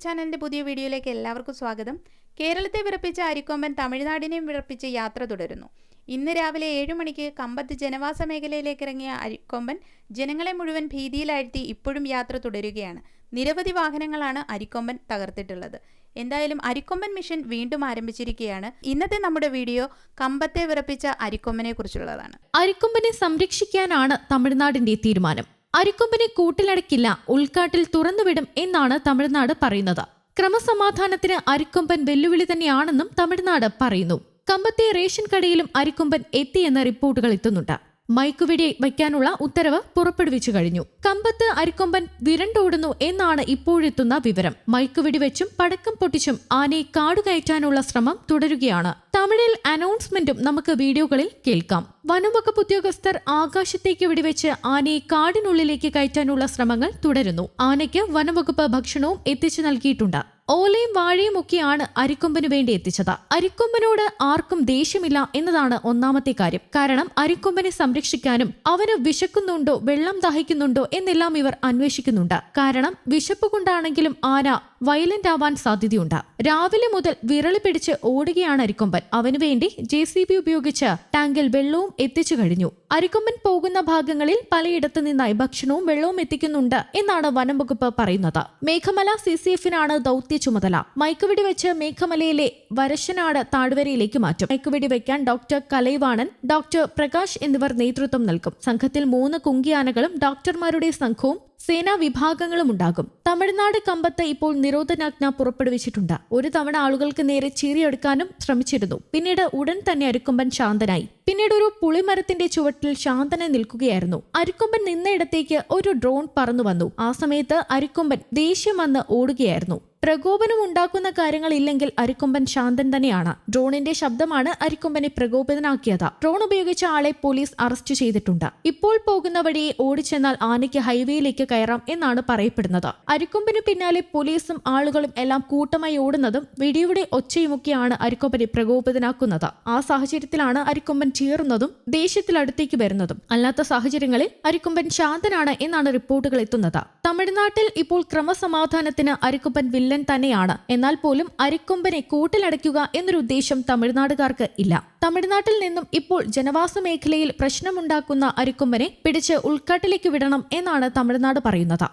YouTube ചാനലിന്റെ പുതിയ വീഡിയോയിലേക്ക് എല്ലാവർക്കും സ്വാഗതം. കേരളത്തെ വിറപ്പിച്ച അരിക്കൊമ്പൻ തമിഴ്നാടിനെയും വിറപ്പിച്ച് യാത്ര തുടരുന്നു. ഇന്ന് രാവിലെ 7 മണിക്ക് കമ്പത്ത് ജനവാസ മേഖലയിലേക്ക് ഇറങ്ങിയ അരിക്കൊമ്പൻ ജനങ്ങളെ മുഴുവൻ ഭീതിയിലാഴ്ത്തി ഇപ്പോഴും യാത്ര തുടരുകയാണ്. നിരവധി വാഹനങ്ങളാണ് അരിക്കൊമ്പൻ തകർത്തിട്ടുള്ളത്. എന്തായാലും അരിക്കൊമ്പൻ മിഷൻ വീണ്ടും ആരംഭിച്ചിരിക്കുകയാണ്. ഇന്നത്തെ നമ്മുടെ വീഡിയോ കമ്പത്തെ വിറപ്പിച്ച അരിക്കൊമ്പനെ കുറിച്ചുള്ളതാണ്. അരിക്കൊമ്പനെ സംരക്ഷിക്കാനാണ് തമിഴ്നാടിന്റെ തീരുമാനം. അരിക്കൊമ്പനെ കൂട്ടിലടക്കില്ല, ഉൾക്കാട്ടിൽ തുറന്നുവിടും എന്നാണ് തമിഴ്നാട് പറയുന്നത്. ക്രമസമാധാനത്തിന് അരിക്കൊമ്പൻ വെല്ലുവിളി തന്നെയാണെന്നും തമിഴ്നാട് പറയുന്നു. കമ്പത്തെ റേഷൻ കടയിലും അരിക്കൊമ്പൻ എത്തിയെന്ന റിപ്പോർട്ടുകൾ എത്തുന്നുണ്ട്. മയക്കുവെടി വയ്ക്കാനുള്ള ഉത്തരവ് പുറപ്പെടുവിച്ചു കഴിഞ്ഞു. കമ്പത്ത് അരിക്കൊമ്പൻ വിരണ്ടോടുന്നു എന്നാണ് ഇപ്പോഴെത്തുന്ന വിവരം. മയക്കുവെടി വെച്ചും പടക്കം പൊട്ടിച്ചും ആനയെ കാടുകയറ്റാനുള്ള ശ്രമം തുടരുകയാണ്. തമിഴിൽ അനൗൺസ്മെന്റും നമുക്ക് വീഡിയോകളിൽ കേൾക്കാം. വനംവകുപ്പ് ഉദ്യോഗസ്ഥർ ആകാശത്തേക്ക് വെടിവെച്ച് ആനയെ കാടിനുള്ളിലേക്ക് കയറ്റാനുള്ള ശ്രമങ്ങൾ തുടരുന്നു. ആനയ്ക്ക് വനംവകുപ്പ് ഭക്ഷണവും എത്തിച്ചു നൽകിയിട്ടുണ്ട്. ഓലയും വാഴയും ഒക്കെയാണ് അരിക്കൊമ്പനു വേണ്ടി എത്തിച്ചത്. അരിക്കൊമ്പനോട് ആർക്കും ദേഷ്യമില്ല എന്നതാണ് ഒന്നാമത്തെ കാര്യം. കാരണം അരിക്കൊമ്പനെ സംരക്ഷിക്കാനും അവന് വിശക്കുന്നുണ്ടോ, വെള്ളം ദാഹിക്കുന്നുണ്ടോ എന്നെല്ലാം ഇവർ അന്വേഷിക്കുന്നുണ്ട്. കാരണം വിശപ്പ് കൊണ്ടാണെങ്കിലും ആന വയലന്റ് ആവാൻ സാധ്യതയുണ്ട്. രാവിലെ മുതൽ വിരളി പിടിച്ച് ഓടുകയാണ് അരിക്കൊമ്പൻ. അവനുവേണ്ടി JCB ഉപയോഗിച്ച് ടാങ്കിൽ വെള്ളവും എത്തിച്ചു കഴിഞ്ഞു. അരിക്കൊമ്പൻ പോകുന്ന ഭാഗങ്ങളിൽ പലയിടത്തു നിന്നായി ഭക്ഷണവും വെള്ളവും എത്തിക്കുന്നുണ്ട് എന്നാണ് വനംവകുപ്പ് പറയുന്നത്. മേഘമല CCF-നാണ് ദൗത്യ ചുമതല. മയക്കുവെടി വെച്ച് മേഘമലയിലെ വരശനാട് താഴ്വരയിലേക്ക് മാറ്റും. മയക്കുവെടി വെക്കാൻ ഡോക്ടർ കലൈവാണൻ, ഡോക്ടർ പ്രകാശ് എന്നിവർ നേതൃത്വം നൽകും. സംഘത്തിൽ 3 കുങ്കിയാനകളും ഡോക്ടർമാരുടെ സംഘവും സേനാ വിഭാഗങ്ങളും ഉണ്ടാകും. തമിഴ്നാട് കമ്പത്ത് ഇപ്പോൾ നിരോധനാജ്ഞ പുറപ്പെടുവിച്ചിട്ടുണ്ട്. ഒരു തവണ ആളുകൾക്ക് നേരെ ചീറിയെടുക്കാനും ശ്രമിച്ചിരുന്നു. പിന്നീട് ഉടൻ തന്നെ അരിക്കൊമ്പൻ ശാന്തനായി. പിന്നീട് ഒരു പുളിമരത്തിന്റെ ചുവട്ടിൽ ശാന്തനായി നിൽക്കുകയായിരുന്നു. അരിക്കൊമ്പൻ നിന്നയിടത്തേക്ക് ഒരു ഡ്രോൺ പറന്നു വന്നു. ആ സമയത്ത് അരിക്കൊമ്പൻ ദേഷ്യം വന്ന് ഓടുകയായിരുന്നു. പ്രകോപനം ഉണ്ടാക്കുന്ന കാര്യങ്ങളില്ലെങ്കിൽ അരിക്കൊമ്പൻ ശാന്തൻ തന്നെയാണ്. ഡ്രോണിന്റെ ശബ്ദമാണ് അരിക്കൊമ്പനെ പ്രകോപിതനാക്കിയത്. ഡ്രോൺ ഉപയോഗിച്ച ആളെ പോലീസ് അറസ്റ്റ് ചെയ്തിട്ടുണ്ട്. ഇപ്പോൾ പോകുന്ന വഴിയെ ഓടിച്ചെന്നാൽ ആനയ്ക്ക് ഹൈവേയിലേക്ക് കയറാം എന്നാണ് പറയപ്പെടുന്നത്. അരിക്കൊമ്പന് പിന്നാലെ പോലീസും ആളുകളും എല്ലാം കൂട്ടമായി ഓടുന്നതും വെടിയുടെ ഒച്ചയുമൊക്കെയാണ് അരിക്കൊമ്പനെ പ്രകോപിതനാക്കുന്നത്. ആ സാഹചര്യത്തിലാണ് അരിക്കൊമ്പൻ ചീറുന്നതും ദേഷ്യത്തിൽ അടുത്തേക്ക് വരുന്നതും. അല്ലാത്ത സാഹചര്യങ്ങളിൽ അരിക്കൊമ്പൻ ശാന്തനാണ് എന്നാണ് റിപ്പോർട്ടുകൾ എത്തുന്നത്. തമിഴ്നാട്ടിൽ ഇപ്പോൾ ക്രമസമാധാനത്തിന് അരിക്കൊമ്പൻ വില്ലൻ തന്നെയാണ്. എന്നാൽ പോലും അരിക്കൊമ്പനെ കൂട്ടിലടയ്ക്കുക എന്നൊരു ഉദ്ദേശം തമിഴ്നാടുകാർക്ക് ഇല്ല. തമിഴ്നാട്ടിൽ നിന്നും ഇപ്പോൾ ജനവാസ മേഖലയിൽ പ്രശ്നമുണ്ടാക്കുന്ന അരിക്കൊമ്പനെ പിടിച്ച് ഉൾക്കാട്ടിലേക്ക് വിടണം എന്നാണ് തമിഴ്നാട് പറയുന്നത്.